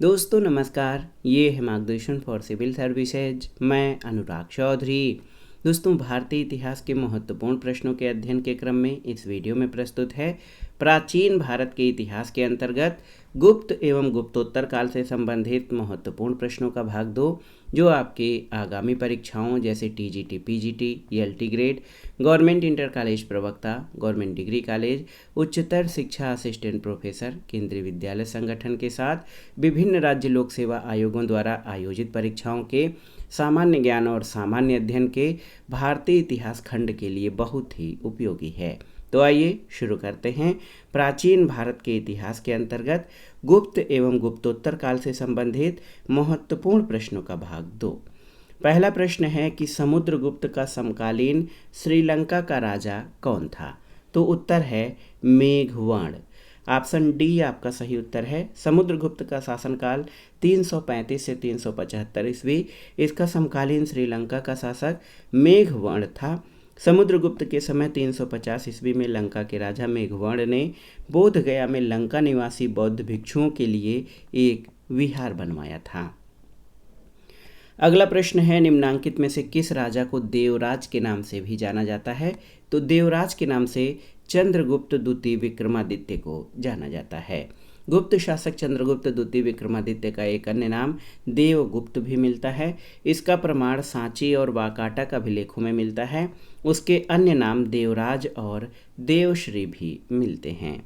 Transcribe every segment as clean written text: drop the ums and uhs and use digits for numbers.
दोस्तों नमस्कार, ये है मार्गदर्शन फॉर सिविल सर्विसेज। मैं अनुराग चौधरी। दोस्तों, भारतीय इतिहास के महत्वपूर्ण प्रश्नों के अध्ययन के क्रम में इस वीडियो में प्रस्तुत है प्राचीन भारत के इतिहास के अंतर्गत गुप्त एवं गुप्तोत्तर काल से संबंधित महत्वपूर्ण प्रश्नों का भाग 2, जो आपके आगामी परीक्षाओं जैसे TGT, PGT, ELT grade, government inter college प्रवक्ता, गवर्नमेंट डिग्री कॉलेज, उच्चतर शिक्षा असिस्टेंट प्रोफेसर, केंद्रीय विद्यालय संगठन के साथ विभिन्न राज्य लोक सेवा आयोगों द्वारा आयोजित परीक्षाओं के सामान्य ज्ञान और सामान्य अध्ययन के भारतीय इतिहास खंड के लिए बहुत ही उपयोगी है। तो आइए शुरू करते हैं प्राचीन भारत के इतिहास के अंतर्गत गुप्त एवं गुप्तोत्तर काल से संबंधित महत्वपूर्ण प्रश्नों का भाग 2। पहला प्रश्न है कि समुद्रगुप्त का समकालीन श्रीलंका का राजा कौन था? तो उत्तर है मेघवर्ण। ऑप्शन डी आपका सही उत्तर है। समुद्रगुप्त का शासनकाल 335 से 375 ईस्वी। इसका समकालीन श्रीलंका का शासक मेघवर्ण था। समुद्रगुप्त के समय 350 ईस्वी में लंका के राजा मेघवर्ण ने बोध गया में लंका निवासी बौद्ध भिक्षुओं के लिए एक विहार बनवाया था। अगला प्रश्न है, निम्नांकित में से किस राजा को देवराज के नाम से भी जाना जाता है? तो देवराज के नाम से चंद्रगुप्त द्वितीय विक्रमादित्य को जाना जाता है। गुप्त शासक चंद्रगुप्त द्वितीय विक्रमादित्य का एक अन्य नाम देवगुप्त भी मिलता है। इसका प्रमाण सांची और वाकाटक अभिलेखों में मिलता है। उसके अन्य नाम देवराज और देवश्री भी मिलते हैं।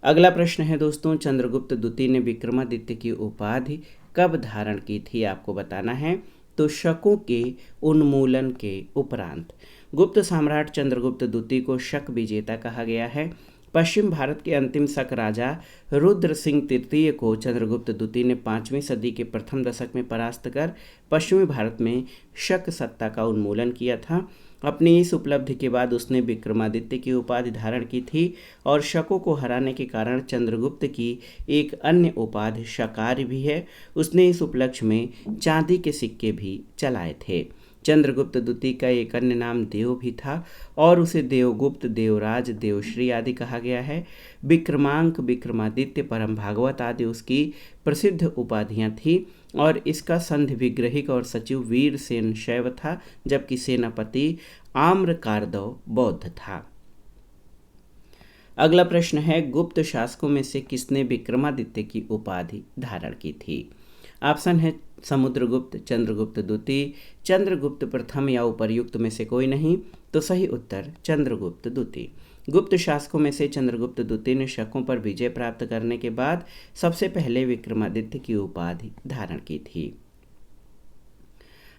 अगला प्रश्न है दोस्तों, चंद्रगुप्त द्वितीय ने विक्रमादित्य की उपाधि कब धारण की थी? आपको बताना है। तो शकों के उन्मूलन के उपरांत। गुप्त सम्राट चंद्रगुप्त द्वितीय को शक विजेता कहा गया है। पश्चिम भारत के अंतिम शक राजा रुद्र सिंह तृतीय को चंद्रगुप्त द्वितीय ने 5वीं सदी के प्रथम दशक में परास्त कर पश्चिमी भारत में शक सत्ता का उन्मूलन किया था। अपनी इस उपलब्धि के बाद उसने विक्रमादित्य की उपाधि धारण की थी और शकों को हराने के कारण चंद्रगुप्त की एक अन्य उपाधि शकारी भी है। उसने इस उपलक्ष्य में चांदी के सिक्के भी चलाए थे। चंद्रगुप्त द्वितीय का एक अन्य नाम देव भी था और उसे देवगुप्त, देवराज, देवश्री आदि कहा गया है। विक्रमांक, विक्रमादित्य, परम भागवत आदि उसकी प्रसिद्ध उपाधियां थीं और इसका संधि विग्रहिक और सचिव वीरसेन शैव था, जबकि सेनापति आम्रकार्दव बौद्ध था। अगला प्रश्न है, गुप्त शासकों में से किसने विक्रमादित्य की उपाधि धारण की थी? ऑप्शन है समुद्रगुप्त, चंद्रगुप्त द्वितीय, चंद्रगुप्त प्रथम या उपर्युक्त में से कोई नहीं। तो सही उत्तर चंद्रगुप्त द्वितीय। गुप्त शासकों में से चंद्रगुप्त द्वितीय ने शकों पर विजय प्राप्त करने के बाद सबसे पहले विक्रमादित्य की उपाधि धारण की थी।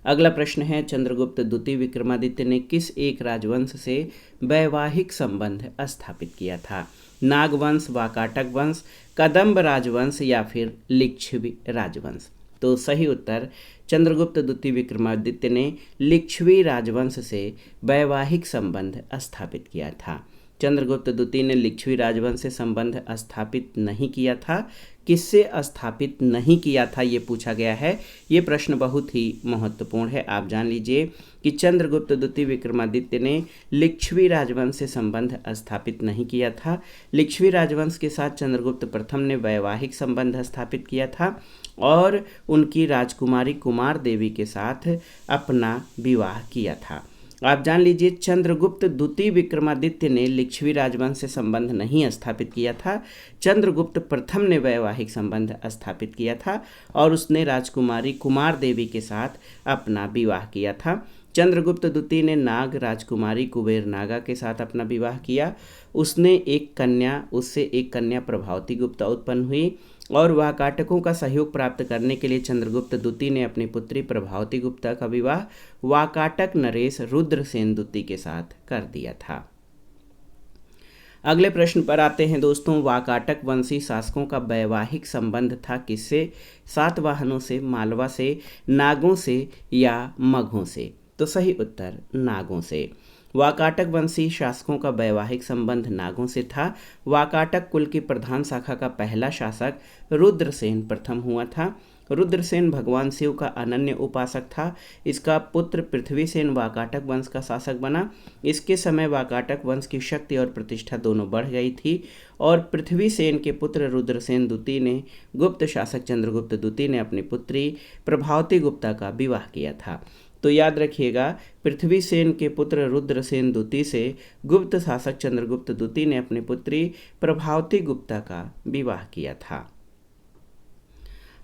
अगला प्रश्न है, चंद्रगुप्त द्वितीय विक्रमादित्य ने किस एक राजवंश से वैवाहिक संबंध स्थापित किया था? नागवंश, वाकाटक वंश, कदम्ब राजवंश या फिर लिच्छवी राजवंश? तो सही उत्तर चंद्रगुप्त द्वितीय विक्रमादित्य ने लिच्छवी राजवंश से वैवाहिक संबंध स्थापित किया था। चंद्रगुप्त द्वितीय ने लिच्छवी राजवंश से संबंध स्थापित नहीं किया था। किससे स्थापित नहीं किया था ये पूछा गया है। ये प्रश्न बहुत ही महत्वपूर्ण है। आप जान लीजिए कि चंद्रगुप्त द्वितीय विक्रमादित्य ने लिच्छवी राजवंश से संबंध स्थापित नहीं किया था। लिच्छवी राजवंश के साथ चंद्रगुप्त प्रथम ने वैवाहिक संबंध स्थापित किया था और उनकी राजकुमारी कुमार देवी के साथ अपना विवाह किया था। आप जान लीजिए, चंद्रगुप्त द्वितीय विक्रमादित्य ने लिच्छवी राजवंश से संबंध नहीं स्थापित किया था। चंद्रगुप्त प्रथम ने वैवाहिक संबंध स्थापित किया था और उसने राजकुमारी कुमार देवी के साथ अपना विवाह किया था। चंद्रगुप्त द्वितीय ने नाग राजकुमारी कुबेर नागा के साथ अपना विवाह किया। उससे एक कन्या प्रभावती गुप्ता उत्पन्न हुई और वाकाटकों का सहयोग प्राप्त करने के लिए चंद्रगुप्त द्वितीय ने अपनी पुत्री प्रभावती गुप्ता का विवाह वाकाटक नरेश रुद्रसेन द्वितीय के साथ कर दिया था। अगले प्रश्न पर आते हैं दोस्तों, वाकाटक वंशी शासकों का वैवाहिक संबंध था किससे? सातवाहनों से, मालवा से, नागों से या मगहों से? तो सही उत्तर नागों से। वाकाटक वंशी शासकों का वैवाहिक संबंध नागों से था। वाकाटक कुल की प्रधान शाखा का पहला शासक रुद्रसेन प्रथम हुआ था। रुद्रसेन भगवान शिव का अनन्य उपासक था। इसका पुत्र पृथ्वीसेन वाकाटक वंश का शासक बना। इसके समय वाकाटक वंश की शक्ति और प्रतिष्ठा दोनों बढ़ गई थी और पृथ्वीसेन के पुत्र रुद्रसेन द्वितीय ने गुप्त शासक चंद्रगुप्त द्वितीय ने अपनी पुत्री प्रभावती गुप्ता का विवाह किया था। तो याद रखिएगा, पृथ्वीसेन के पुत्र रुद्रसेन द्वितीय से गुप्त शासक चंद्रगुप्त द्वितीय ने अपनी पुत्री प्रभावती गुप्ता का विवाह किया था।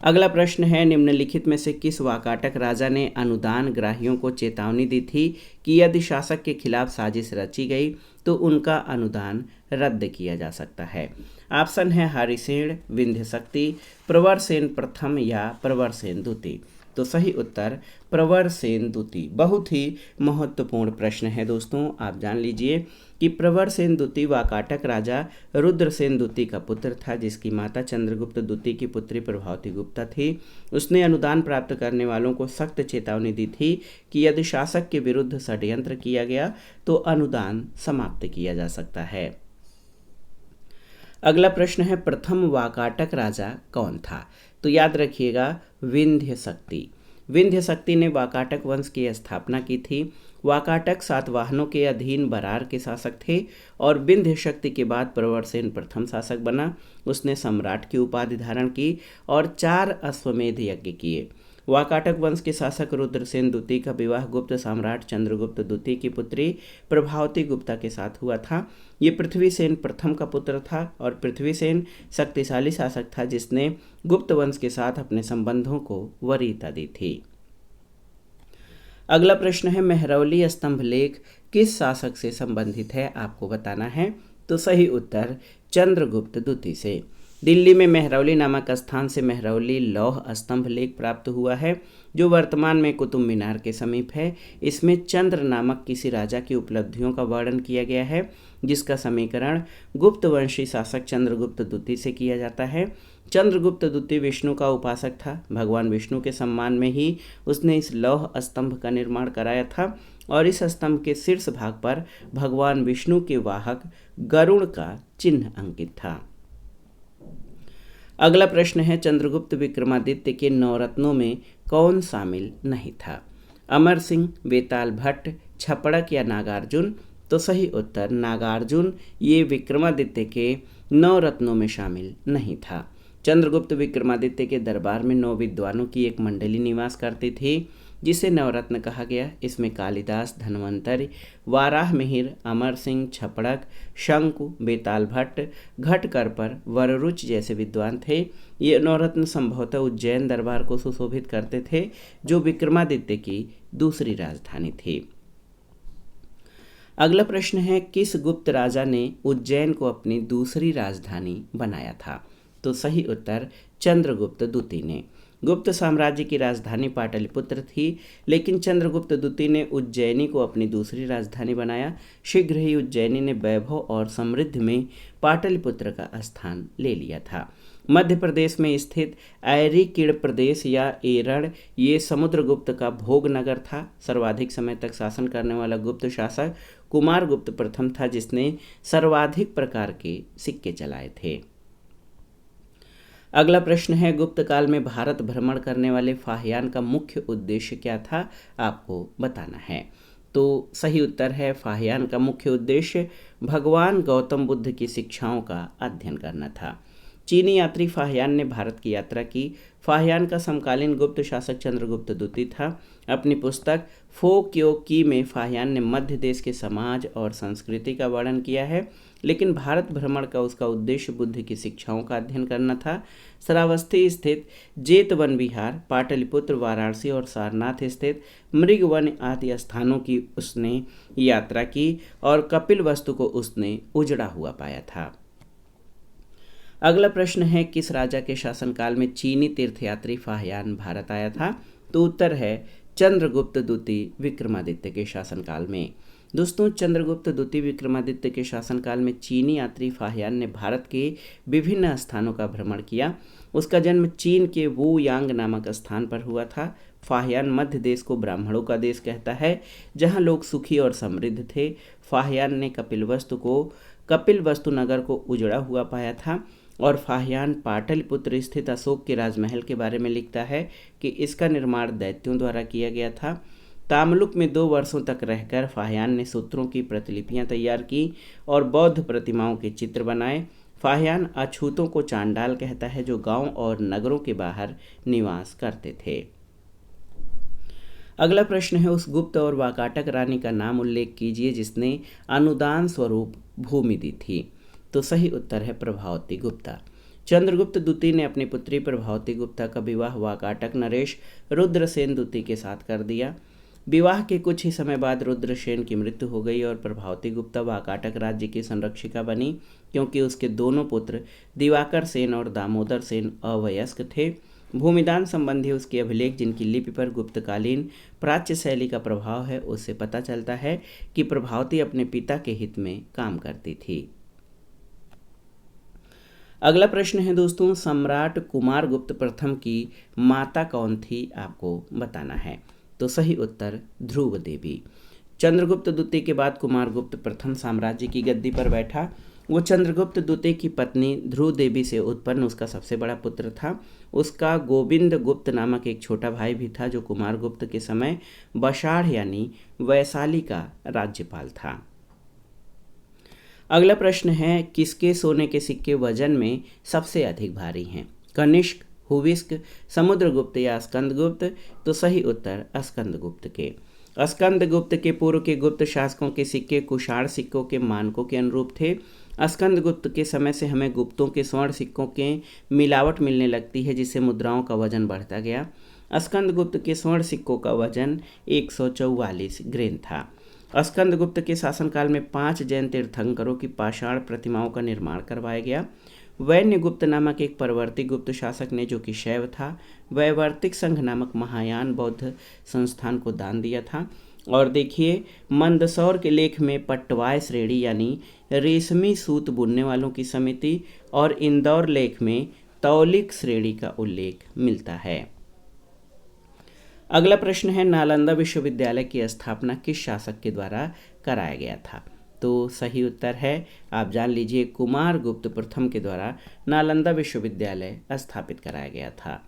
अगला प्रश्न है, निम्नलिखित में से किस वाकाटक राजा ने अनुदान ग्राहियों को चेतावनी दी थी कि यदि शासक के खिलाफ साजिश रची गई तो उनका अनुदान रद्द किया जा सकता है। ऑप्शन है हरिसेन, विंध्यशक्ति, प्रवरसेन प्रथम या प्रवरसेन द्वितीय। तो सही उत्तर प्रवरसेन द्वितीय। बहुत ही महत्वपूर्ण प्रश्न है दोस्तों, आप जान लीजिए कि प्रवरसेन द्वितीय वाकाटक राजा रुद्रसेन द्वितीय का पुत्र था, जिसकी माता चंद्रगुप्त द्वितीय की पुत्री प्रभावती गुप्ता थी। उसने अनुदान प्राप्त करने वालों को सख्त चेतावनी दी थी कि यदि शासक के विरुद्ध षड्यंत्र किया गया तो अनुदान समाप्त किया जा सकता है। अगला प्रश्न है, प्रथम वाकाटक राजा कौन था? तो याद रखिएगा, विंध्यशक्ति। विंध्यशक्ति ने वाकाटक वंश की स्थापना की थी। वाकाटक सातवाहनों के अधीन बरार के शासक थे और विंध्यशक्ति के बाद प्रवरसेन प्रथम शासक बना। उसने सम्राट की उपाधि धारण की और 4 अश्वमेध यज्ञ किए। वाकाटक वंश के शासक रुद्रसेन द्वितीय का विवाह गुप्त सम्राट चंद्रगुप्त द्वितीय की पुत्री प्रभावती गुप्ता के साथ हुआ था। ये पृथ्वीसेन प्रथम का पुत्र था और पृथ्वीसेन शक्तिशाली शासक था जिसने गुप्त वंश के साथ अपने संबंधों को वरीयता दी थी। अगला प्रश्न है, मेहरौली स्तंभ लेख किस शासक से संबंधित है? आपको बताना है। तो सही उत्तर चंद्रगुप्त द्वितीय से। दिल्ली में मेहरौली नामक स्थान से मेहरौली लौह स्तंभ लेख प्राप्त हुआ है, जो वर्तमान में कुतुब मीनार के समीप है। इसमें चंद्र नामक किसी राजा की उपलब्धियों का वर्णन किया गया है, जिसका समीकरण गुप्त वंशी शासक चंद्रगुप्त द्वितीय से किया जाता है। चंद्रगुप्त द्वितीय विष्णु का उपासक था। भगवान विष्णु के सम्मान में ही उसने इस लौह स्तंभ का निर्माण कराया था और इस स्तंभ के शीर्ष भाग पर भगवान विष्णु के वाहक गरुड़ का चिन्ह अंकित था। अगला प्रश्न है, चंद्रगुप्त विक्रमादित्य के नवरत्नों में कौन शामिल नहीं था? अमर सिंह, वेताल भट्ट, छपड़क या नागार्जुन? तो सही उत्तर नागार्जुन ये विक्रमादित्य के नवरत्नों में शामिल नहीं था। चंद्रगुप्त विक्रमादित्य के दरबार में 9 विद्वानों की एक मंडली निवास करती थी, जिसे नवरत्न कहा गया। इसमें कालिदास, धन्वंतरि, वाराह मिहिर, अमर सिंह, छपड़क, शंकु, बेताल भट्ट, घटकरपर, वररुच जैसे विद्वान थे। ये नवरत्न संभवतः उज्जैन दरबार को सुशोभित करते थे, जो विक्रमादित्य की दूसरी राजधानी थी। अगला प्रश्न है, किस गुप्त राजा ने उज्जैन को अपनी दूसरी राजधानी बनाया था? तो सही उत्तर चंद्रगुप्त द्वितीय ने। गुप्त साम्राज्य की राजधानी पाटलिपुत्र थी, लेकिन चंद्रगुप्त द्वितीय ने उज्जैनी को अपनी दूसरी राजधानी बनाया। शीघ्र ही उज्जैनी ने वैभव और समृद्धि में पाटलिपुत्र का स्थान ले लिया था। मध्य प्रदेश में स्थित ऐरिकीड़ प्रदेश या एरण ये समुद्रगुप्त का भोग नगर था। सर्वाधिक समय तक शासन करने वाला गुप्त शासक कुमारगुप्त प्रथम था, जिसने सर्वाधिक प्रकार के सिक्के चलाए थे। अगला प्रश्न है, गुप्त काल में भारत भ्रमण करने वाले फाहियान का मुख्य उद्देश्य क्या था? आपको बताना है। तो सही उत्तर है फाहियान का मुख्य उद्देश्य भगवान गौतम बुद्ध की शिक्षाओं का अध्ययन करना था। चीनी यात्री फाहियान ने भारत की यात्रा की। फाहियान का समकालीन गुप्त शासक चंद्रगुप्त द्वितीय था। अपनी पुस्तक फो क्यो की में फाहियान ने मध्य देश के समाज और संस्कृति का वर्णन किया है, लेकिन भारत भ्रमण का उसका उद्देश्य बुद्ध की शिक्षाओं का अध्ययन करना था। श्रावस्ती स्थित जेतवन विहार, पाटलिपुत्र, वाराणसी और सारनाथ स्थित मृगवन आदि स्थानों की उसने यात्रा की और कपिलवस्तु को उसने उजड़ा हुआ पाया था। अगला प्रश्न है, किस राजा के शासनकाल में चीनी तीर्थयात्री फाहियान भारत आया था? तो उत्तर है चंद्रगुप्त द्वितीय विक्रमादित्य के शासनकाल में। दोस्तों, चंद्रगुप्त द्वितीय विक्रमादित्य के शासनकाल में चीनी यात्री फाहियान ने भारत के विभिन्न स्थानों का भ्रमण किया। उसका जन्म चीन के वू यांग नामक स्थान पर हुआ था। फाहियान मध्य देश को ब्राह्मणों का देश कहता है, जहां लोग सुखी और समृद्ध थे। फाहियान ने कपिलवस्तु नगर को उजड़ा हुआ पाया था और फाहियान पाटलिपुत्र स्थित अशोक के राजमहल के बारे में लिखता है कि इसका निर्माण दैत्यों द्वारा किया गया था। तामलुक में 2 वर्षों तक रहकर फाहियान ने सूत्रों की प्रतिलिपियां तैयार की और बौद्ध प्रतिमाओं के चित्र बनाए। फाहियान अछूतों को चांडाल कहता है, जो गांव और नगरों के बाहर निवास करते थे। अगला प्रश्न है, उस गुप्त और वाकाटक रानी का नाम उल्लेख कीजिए जिसने अनुदान स्वरूप भूमि दी थी। तो सही उत्तर है प्रभावती गुप्ता। चंद्रगुप्त द्वितीय ने अपनी पुत्री प्रभावती गुप्ता का विवाह वाकाटक नरेश रुद्रसेन द्वितीय के साथ कर दिया। विवाह के कुछ ही समय बाद रुद्रसेन की मृत्यु हो गई और प्रभावती गुप्ता वाकाटक राज्य की संरक्षिका बनी, क्योंकि उसके दोनों पुत्र दिवाकर सेन और दामोदर सेन अवयस्क थे। भूमिदान संबंधी उसके अभिलेख, जिनकी लिपि पर गुप्तकालीन प्राच्य शैली का प्रभाव है, उससे पता चलता है कि प्रभावती अपने पिता के हित में काम करती थी। अगला प्रश्न है दोस्तों, सम्राट कुमारगुप्त प्रथम की माता कौन थी, आपको बताना है। तो सही उत्तर ध्रुव देवी। चंद्रगुप्त द्वितीय के बाद कुमारगुप्त प्रथम साम्राज्य की गद्दी पर बैठा। वो चंद्रगुप्त द्वितीय की पत्नी ध्रुव देवी से उत्पन्न उसका सबसे बड़ा पुत्र था। उसका गोविंद गुप्त नामक एक छोटा भाई भी था, जो कुमारगुप्त के समय बशाढ़ यानी वैशाली का राज्यपाल था। अगला प्रश्न है, किसके सोने के सिक्के वजन में सबसे अधिक भारी हैं? कनिष्क, हुविस्क, समुद्रगुप्त या स्कंदगुप्त? तो सही उत्तर स्कंदगुप्त के। स्कंदगुप्त के पूर्व के गुप्त शासकों के सिक्के कुषाण सिक्कों के मानकों के अनुरूप थे। स्कंदगुप्त के समय से हमें गुप्तों के स्वर्ण सिक्कों के मिलावट मिलने लगती है, जिससे मुद्राओं का वजन बढ़ता गया। स्कंदगुप्त के स्वर्ण सिक्कों का वजन 144 ग्रेन था। स्कंदगुप्त के शासनकाल में 5 जैन तीर्थंकरों की पाषाण प्रतिमाओं का निर्माण करवाया गया। वैन्यगुप्त नामक एक परवर्ती गुप्त शासक ने, जो कि शैव था, वैवर्तिक संघ नामक महायान बौद्ध संस्थान को दान दिया था। और देखिए, मंदसौर के लेख में पट्टवाय श्रेणी यानी रेशमी सूत बुनने वालों की समिति और इंदौर लेख में तौलिक श्रेणी का उल्लेख मिलता है। अगला प्रश्न है, नालंदा विश्वविद्यालय की स्थापना किस शासक के द्वारा कराया गया था? तो सही उत्तर है, आप जान लीजिए, कुमारगुप्त प्रथम के द्वारा नालंदा विश्वविद्यालय स्थापित कराया गया था।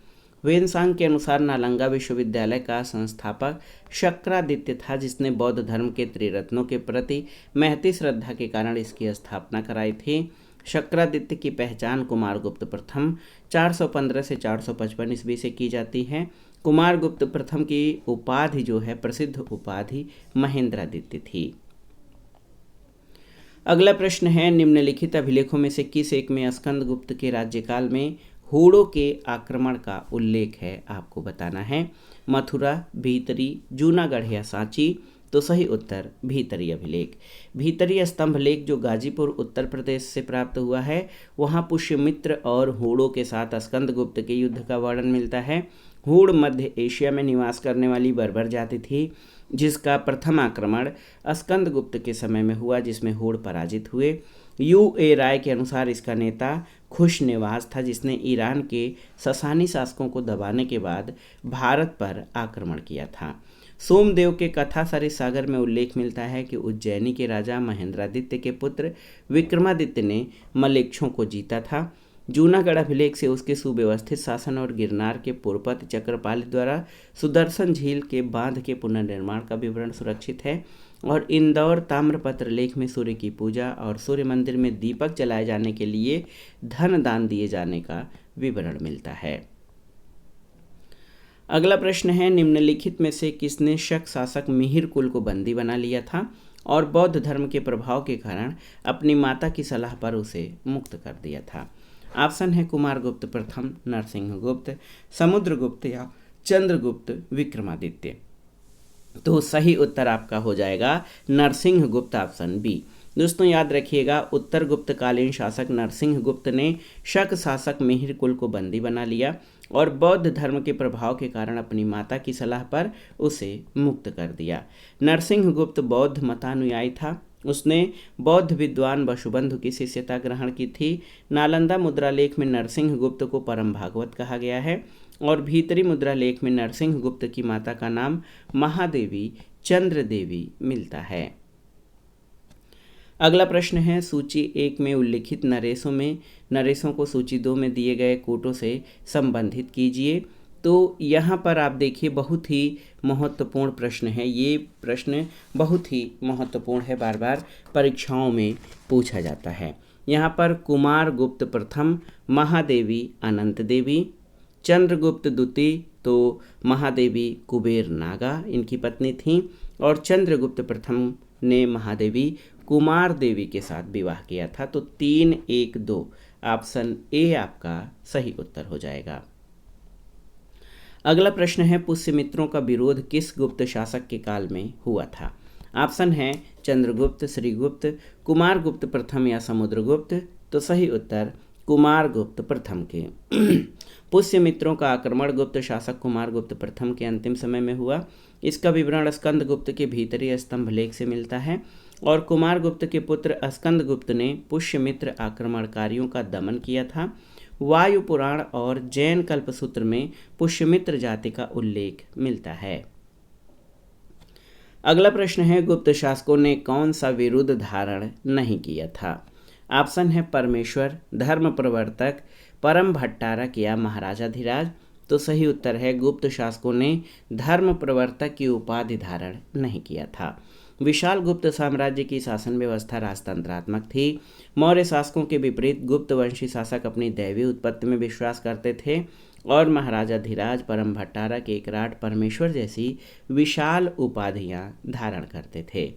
वेनसांग के अनुसार नालंदा विश्वविद्यालय का संस्थापक शक्रादित्य था, जिसने बौद्ध धर्म के त्रिरत्नों के प्रति महती श्रद्धा के कारण इसकी स्थापना कराई थी। शक्रादित्य की पहचान कुमारगुप्त प्रथम 415 से 455 ईस्वी से की जाती है। कुमारगुप्त प्रथम की उपाधि जो है, प्रसिद्ध उपाधि महेंद्रादित्य थी। अगला प्रश्न है, निम्नलिखित अभिलेखों में से किस एक में स्कंदगुप्त के राज्यकाल में हूणों के आक्रमण का उल्लेख है, आपको बताना है। मथुरा, भीतरी, जूनागढ़ या सांची? तो सही उत्तर भीतरी अभिलेख। भीतरी स्तंभ लेख जो गाजीपुर उत्तर प्रदेश से प्राप्त हुआ है, वहाँ पुष्यमित्र और हूणों के साथ स्कंदगुप्त के युद्ध का वर्णन मिलता है। हूण मध्य एशिया में निवास करने वाली बर्बर जाति थी, जिसका प्रथम आक्रमण स्कंदगुप्त के समय में हुआ, जिसमें हूण पराजित हुए। U.A. राय के अनुसार इसका नेता खुशनेवाज था, जिसने ईरान के ससानी शासकों को दबाने के बाद भारत पर आक्रमण किया था। सोमदेव के कथा सरित सागर में उल्लेख मिलता है कि उज्जैनी के राजा महेंद्रादित्य के पुत्र विक्रमादित्य ने मलेच्छों को जीता था। जूनागढ़ अभिलेख से उसके सुव्यवस्थित शासन और गिरनार के पुरपत चक्रपाली द्वारा सुदर्शन झील के बांध के पुनर्निर्माण का विवरण सुरक्षित है। और इंदौर ताम्रपत्र लेख में सूर्य की पूजा और सूर्य मंदिर में दीपक जलाए जाने के लिए धन दान दिए जाने का विवरण मिलता है। अगला प्रश्न है, निम्नलिखित में से किसने शक शासक मिहिर कुल को बंदी बना लिया था और बौद्ध धर्म के प्रभाव के कारण अपनी माता की सलाह पर उसे मुक्त कर दिया था? ऑप्शन है कुमारगुप्त प्रथम, नरसिंहगुप्त, समुद्रगुप्त या चंद्रगुप्त विक्रमादित्य। तो सही उत्तर आपका हो जाएगा नरसिंहगुप्त, ऑप्शन बी। दोस्तों याद रखिएगा, उत्तर गुप्तकालीन शासक नरसिंह गुप्त ने शक शासक मिहिर कुल को बंदी बना लिया और बौद्ध धर्म के प्रभाव के कारण अपनी माता की सलाह पर उसे मुक्त कर दिया। नरसिंह गुप्त बौद्ध मतानुयायी था। उसने बौद्ध विद्वान वसुबंधु की शिष्यता ग्रहण की थी। नालंदा मुद्रा लेख में नरसिंह गुप्त को परम भागवत कहा गया है और भीतरी मुद्रा लेख में नरसिंह गुप्त की माता का नाम महादेवी चंद्र देवी मिलता है। अगला प्रश्न है, सूची 1 में उल्लिखित नरेशों को सूची 2 में दिए गए कोटों से संबंधित कीजिए। तो यहाँ पर आप देखिए, बहुत ही महत्वपूर्ण प्रश्न है। ये प्रश्न बहुत ही महत्वपूर्ण है, बार बार परीक्षाओं में पूछा जाता है। यहाँ पर कुमार गुप्त प्रथम, महादेवी अनंत देवी, चंद्रगुप्त द्वितीय तो महादेवी कुबेर नागा इनकी पत्नी थी, और चंद्रगुप्त प्रथम ने महादेवी कुमार देवी के साथ विवाह किया था। तो 3, 1, 2 ऑप्शन ए आपका सही उत्तर हो जाएगा। अगला प्रश्न है, पुष्यमित्रों का विरोध किस गुप्त शासक के काल में हुआ था? ऑप्शन है चंद्रगुप्त, श्रीगुप्त, कुमारगुप्त प्रथम या समुद्रगुप्त। तो सही उत्तर कुमारगुप्त प्रथम के। पुष्यमित्रों का आक्रमण गुप्त शासक कुमारगुप्त प्रथम के अंतिम समय में हुआ। इसका विवरण स्कंदगुप्त के भीतरी स्तंभ लेख से मिलता है और कुमारगुप्त के पुत्र स्कंदगुप्त ने पुष्यमित्र आक्रमणकारियों का दमन किया था। वायु पुराण और जैन कल्पसूत्र में पुष्यमित्र जाति का उल्लेख मिलता है। अगला प्रश्न है, गुप्त शासकों ने कौन सा विरुद्ध धारण नहीं किया था? ऑप्शन है परमेश्वर, धर्म प्रवर्तक, परम भट्टारक या महाराजाधिराज। तो सही उत्तर है गुप्त शासकों ने धर्म प्रवर्तक की उपाधि धारण नहीं किया था। विशाल गुप्त साम्राज्य की शासन व्यवस्था राजतंत्रात्मक थी। मौर्य शासकों के विपरीत गुप्त वंशी शासक अपनी दैवीय उत्पत्ति में विश्वास करते थे और महाराजाधिराज, परम भट्टारक, एकराट, परमेश्वर जैसी विशाल उपाधियां धारण करते थे।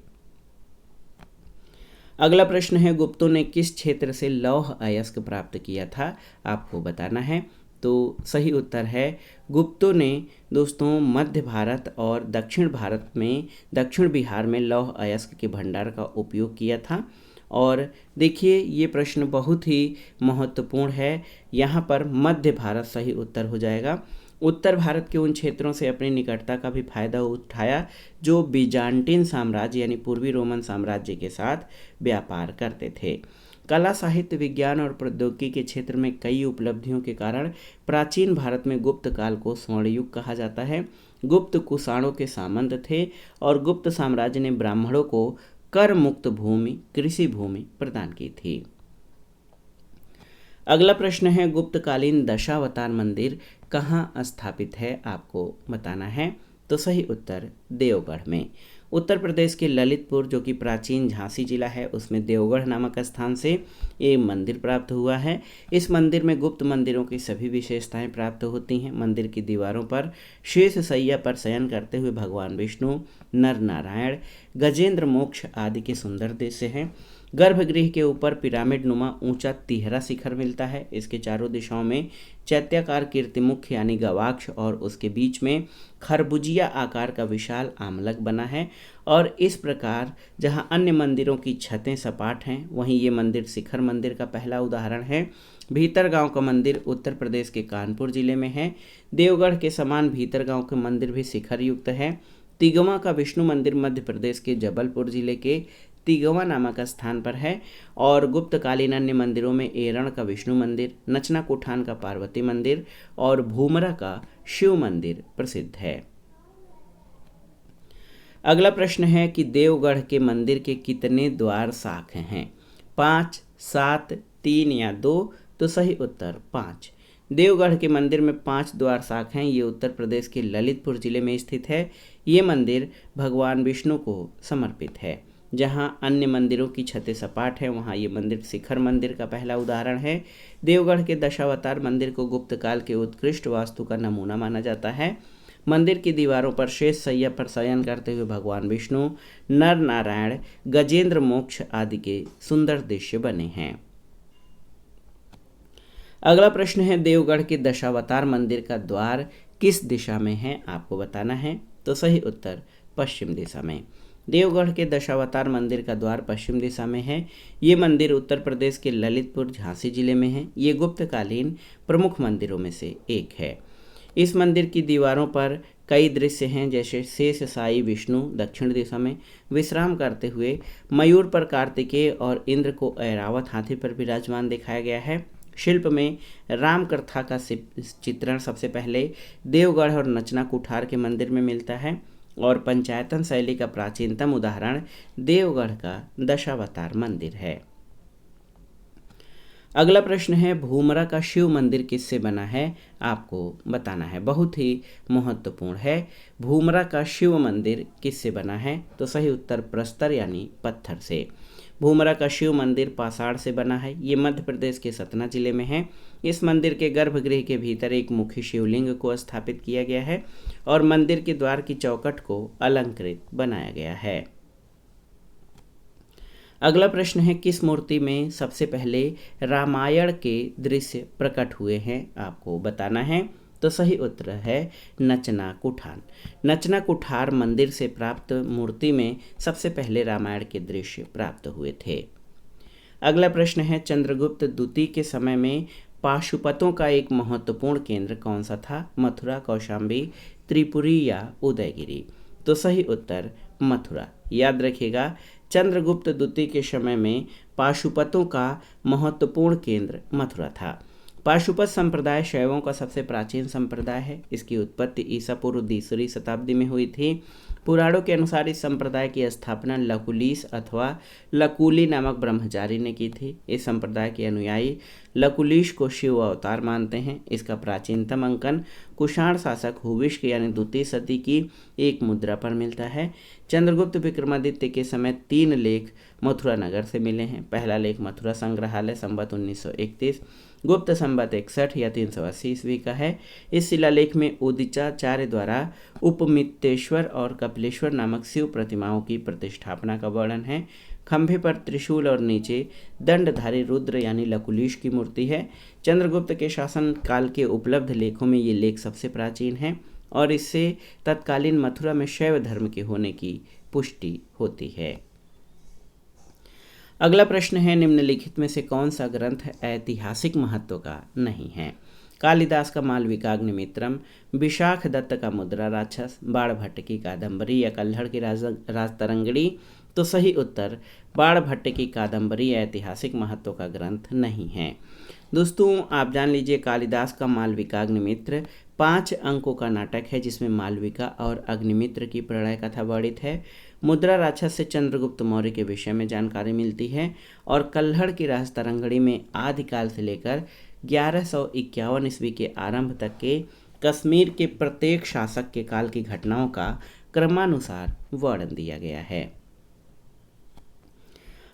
अगला प्रश्न है, गुप्तों ने किस क्षेत्र से लौह अयस्क प्राप्त किया था? आपको बताना है। तो सही उत्तर है गुप्तों ने दोस्तों मध्य भारत और दक्षिण बिहार में लौह अयस्क के भंडार का उपयोग किया था। और देखिए, ये प्रश्न बहुत ही महत्वपूर्ण है। यहाँ पर मध्य भारत सही उत्तर हो जाएगा। उत्तर भारत के उन क्षेत्रों से अपनी निकटता का भी फायदा उठाया जो बीजान्टिन साम्राज्य यानी पूर्वी रोमन साम्राज्य के साथ व्यापार करते थे। कला, साहित्य, विज्ञान और प्रौद्योगिकी के क्षेत्र में कई उपलब्धियों के कारण प्राचीन भारत में गुप्त काल को स्वर्ण युग कहा जाता है। गुप्त कुषाणों के सामंत थे और गुप्त साम्राज्य ने ब्राह्मणों को कर मुक्त भूमि, कृषि भूमि प्रदान की थी। अगला प्रश्न है, गुप्तकालीन दशावतार मंदिर कहाँ स्थापित है? आपको बताना है। तो सही उत्तर देवगढ़ में। उत्तर प्रदेश के ललितपुर, जो कि प्राचीन झांसी जिला है, उसमें देवगढ़ नामक स्थान से ये मंदिर प्राप्त हुआ है। इस मंदिर में गुप्त मंदिरों की सभी विशेषताएं प्राप्त होती हैं। मंदिर की दीवारों पर शेष शैया पर शयन करते हुए भगवान विष्णु, नर नारायण, गजेंद्र मोक्ष आदि के सुंदर दृश्य हैं। गर्भगृह के ऊपर पिरामिड नुमा ऊंचा तिहरा शिखर मिलता है। इसके चारों दिशाओं में चैत्याकार कीर्तिमुख यानी गवाक्ष और उसके बीच में खरबुजिया आकार का विशाल आमलक बना है। और इस प्रकार जहां अन्य मंदिरों की छतें सपाट हैं, वहीं ये मंदिर शिखर मंदिर का पहला उदाहरण है। भीतरगांव का मंदिर उत्तर प्रदेश के कानपुर जिले में है। देवगढ़ के समान भीतरगांव का मंदिर भी शिखर युक्त है। तिगवा का विष्णु मंदिर मध्य प्रदेश के जबलपुर जिले के तिगवा नामक स्थान पर है। और गुप्तकालीन अन्य मंदिरों में एरण का विष्णु मंदिर, नचना कोठान का पार्वती मंदिर और भूमरा का शिव मंदिर प्रसिद्ध है। अगला प्रश्न है कि देवगढ़ के मंदिर के कितने द्वार शाख हैं? 5, 7, 3 या 2। तो सही उत्तर 5। देवगढ़ के मंदिर में 5 द्वार शाख हैं। ये उत्तर प्रदेश के ललितपुर जिले में स्थित है। ये मंदिर भगवान विष्णु को समर्पित है। जहां अन्य मंदिरों की छतें सपाट हैं, वहां ये मंदिर शिखर मंदिर का पहला उदाहरण है। देवगढ़ के दशावतार मंदिर को गुप्त काल के उत्कृष्ट वास्तु का नमूना माना जाता है। मंदिर की दीवारों पर शेष शैया पर शयन करते हुए भगवान विष्णु, नर नारायण, गजेंद्र मोक्ष आदि के सुंदर दृश्य बने हैं। अगला प्रश्न है, देवगढ़ के दशावतार मंदिर का द्वार किस दिशा में है? आपको बताना है। तो सही उत्तर पश्चिम दिशा में। देवगढ़ के दशावतार मंदिर का द्वार पश्चिम दिशा में है। ये मंदिर उत्तर प्रदेश के ललितपुर झांसी जिले में है। ये गुप्तकालीन प्रमुख मंदिरों में से एक है। इस मंदिर की दीवारों पर कई दृश्य हैं, जैसे शेष साई विष्णु दक्षिण दिशा में विश्राम करते हुए, मयूर पर कार्तिकेय और इंद्र को ऐरावत हाथी पर विराजमान दिखाया गया है। शिल्प में राम कथा का चित्रण सबसे पहले देवगढ़ और नचना कुठार के मंदिर में मिलता है और पंचायतन शैली का प्राचीनतम उदाहरण देवगढ़ का दशावतार मंदिर है। अगला प्रश्न है, भूमरा का शिव मंदिर किससे बना है? आपको बताना है। बहुत ही महत्वपूर्ण है। भूमरा का शिव मंदिर किससे बना है? तो सही उत्तर प्रस्तर यानी पत्थर से। भूमरा का शिव मंदिर पाषाण से बना है। ये मध्य प्रदेश के सतना जिले में है। इस मंदिर के गर्भगृह के भीतर एक मुखी शिवलिंग को स्थापित किया गया है और मंदिर के द्वार की चौखट को अलंकृत बनाया गया है। अगला प्रश्न है, किस मूर्ति में सबसे पहले रामायण के दृश्य प्रकट हुए हैं? आपको बताना है। तो सही उत्तर है नचना कुठार। नचना कुठार मंदिर से प्राप्त मूर्ति में सबसे पहले रामायण के दृश्य प्राप्त हुए थे। अगला प्रश्न है, चंद्रगुप्त द्वितीय के समय में पाशुपतों का एक महत्वपूर्ण केंद्र कौन सा था? मथुरा, कौशाम्बी, त्रिपुरी या उदयगिरी? तो सही उत्तर मथुरा। याद रखिएगा, चंद्रगुप्त द्वितीय के समय में पाशुपतों का महत्वपूर्ण केंद्र मथुरा था। पाशुपत संप्रदाय शैवों का सबसे प्राचीन संप्रदाय है। इसकी उत्पत्ति ईसा पूर्व 2री शताब्दी में हुई थी। पुराणों के अनुसार इस संप्रदाय की स्थापना लकुलीस अथवा लकुली नामक ब्रह्मचारी ने की थी। इस संप्रदाय के अनुयायी लकुलीश को शिव अवतार मानते हैं। इसका प्राचीनतम अंकन कुषाण शासक हुविष्क यानी द्वितीय सदी की एक मुद्रा पर मिलता है। चंद्रगुप्त विक्रमादित्य के समय 3 लेख मथुरा नगर से मिले हैं। पहला लेख मथुरा संग्रहालय संवत 1931 गुप्त संवत 61 या 380 ईस्वी का है। इस शिलालेख में उदिचाचार्य द्वारा उपमितेश्वर और कपिलेश्वर नामक शिव प्रतिमाओं की प्रतिष्ठापना का वर्णन है। खंभे पर त्रिशूल और नीचे दंडधारी रुद्र यानी लकुलीश की मूर्ति है। चंद्रगुप्त के शासन काल के उपलब्ध लेखों में ये लेख सबसे प्राचीन है और इससे तत्कालीन मथुरा में शैव धर्म के होने की पुष्टि होती है। अगला प्रश्न है, निम्नलिखित में से कौन सा ग्रंथ ऐतिहासिक महत्व का नहीं है? कालिदास का मालविकाग्निमित्रम, विशाख दत्त का मुद्रा राक्षस, बाणभट्ट की कादंबरी या कल्हड़ की राजतरंगिणी? तो सही उत्तर बाणभट्ट की कादंबरी ऐतिहासिक महत्व का ग्रंथ नहीं है। दोस्तों, आप जान लीजिए, कालिदास का मालविकाग्निमित्र 5 अंकों का नाटक है जिसमें मालविका और अग्निमित्र की प्रणय कथा वर्णित है। मुद्रा राक्षस से चंद्रगुप्त मौर्य के विषय में जानकारी मिलती है और कल्हड़ की राजतरंगिणी में आदिकाल से लेकर 1151 ईस्वी के आरंभ तक के कश्मीर के प्रत्येक शासक के काल की घटनाओं का क्रमानुसार वर्णन दिया गया है।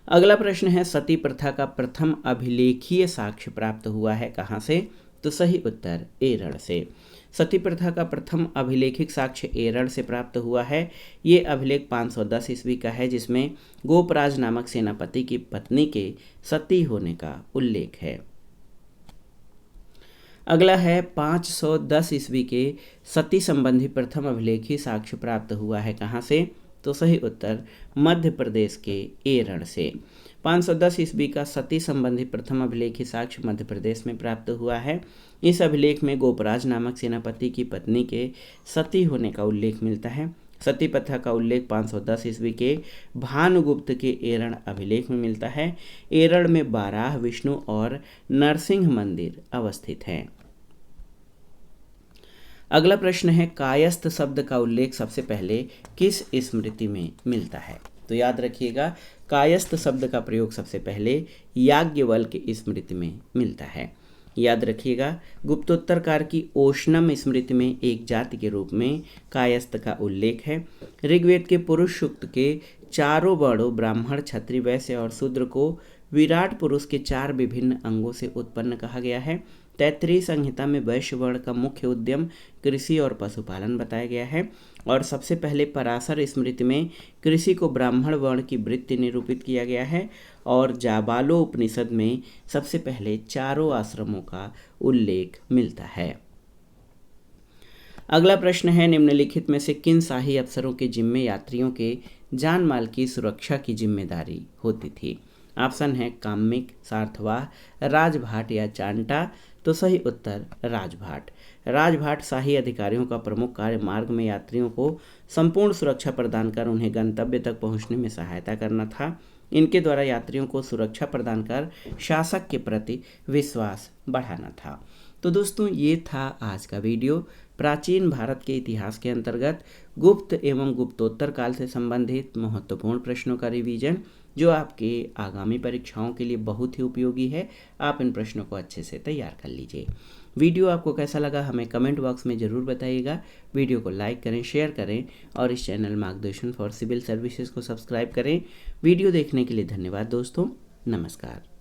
अगला प्रश्न है, सती प्रथा का प्रथम अभिलेखीय साक्ष्य प्राप्त हुआ है कहाँ से? तो सही उत्तर एरड़ से। सती प्रथा का प्रथम अभिलेखिक साक्ष्य एरड़ से प्राप्त हुआ है। ये अभिलेख 510 ईस्वी का है जिसमें गोपराज नामक सेनापति की पत्नी के सती होने का उल्लेख है। अगला है, 510 ईस्वी के सती संबंधी प्रथम अभिलेखीय साक्ष्य प्राप्त हुआ है कहाँ से? तो सही उत्तर मध्य प्रदेश के एरड़ से। 510 ईस्वी का सती संबंधी प्रथम अभिलेखीय साक्ष्य मध्य प्रदेश में प्राप्त हुआ है। इस अभिलेख में गोपराज नामक सेनापति की पत्नी के सती होने का उल्लेख मिलता है। सती प्रथा का उल्लेख 510 ईस्वी के भानुगुप्त के एरड़ अभिलेख में मिलता है। एरड़ में बाराह, विष्णु और नरसिंह मंदिर अवस्थित हैं। अगला प्रश्न है, कायस्थ शब्द का उल्लेख सबसे पहले किस स्मृति में मिलता है? तो याद रखिएगा, कायस्थ शब्द का प्रयोग सबसे पहले याज्ञवल्क्य की स्मृति में मिलता है। याद रखिएगा, गुप्तोत्तरकाल की ओशनम स्मृति में एक जाति के रूप में कायस्थ का उल्लेख है। ऋग्वेद के पुरुष सूक्त के चारों वर्णों ब्राह्मण, क्षत्रिय, वैश्य और शूद्र को विराट पुरुष के 4 विभिन्न अंगों से उत्पन्न कहा गया है। तैत्तिरीय संहिता में वैश्य वर्ण का मुख्य उद्यम कृषि और पशुपालन बताया गया है और सबसे पहले पराशर स्मृति में कृषि को ब्राह्मण वर्ण की वृत्ति निरूपित किया गया है और जाबालो उपनिषद में सबसे पहले चारों आश्रमों का उल्लेख मिलता है। अगला प्रश्न है, निम्नलिखित में से किन शाही अफसरों के जिम्मे यात्रियों के जान माल की सुरक्षा की जिम्मेदारी होती थी। ऑप्शन है काम्यक, सार्थवाह, राजभाट या चांटा। तो सही उत्तर राजभाट। राजभाट शाही अधिकारियों का प्रमुख कार्य मार्ग में यात्रियों को संपूर्ण सुरक्षा प्रदान कर उन्हें गंतव्य तक पहुंचने में सहायता करना था। इनके द्वारा यात्रियों को सुरक्षा प्रदान कर शासक के प्रति विश्वास बढ़ाना था। तो दोस्तों ये था आज का वीडियो। प्राचीन भारत के इतिहास के अंतर्गत गुप्त एवं गुप्तोत्तर काल से संबंधित महत्वपूर्ण प्रश्नों का रिवीजन, जो आपके आगामी परीक्षाओं के लिए बहुत ही उपयोगी है। आप इन प्रश्नों को अच्छे से तैयार कर लीजिए। वीडियो आपको कैसा लगा हमें कमेंट बॉक्स में ज़रूर बताइएगा। वीडियो को लाइक करें, शेयर करें और इस चैनल मार्गदर्शन फॉर सिविल सर्विसेज को सब्सक्राइब करें। वीडियो देखने के लिए धन्यवाद दोस्तों। नमस्कार।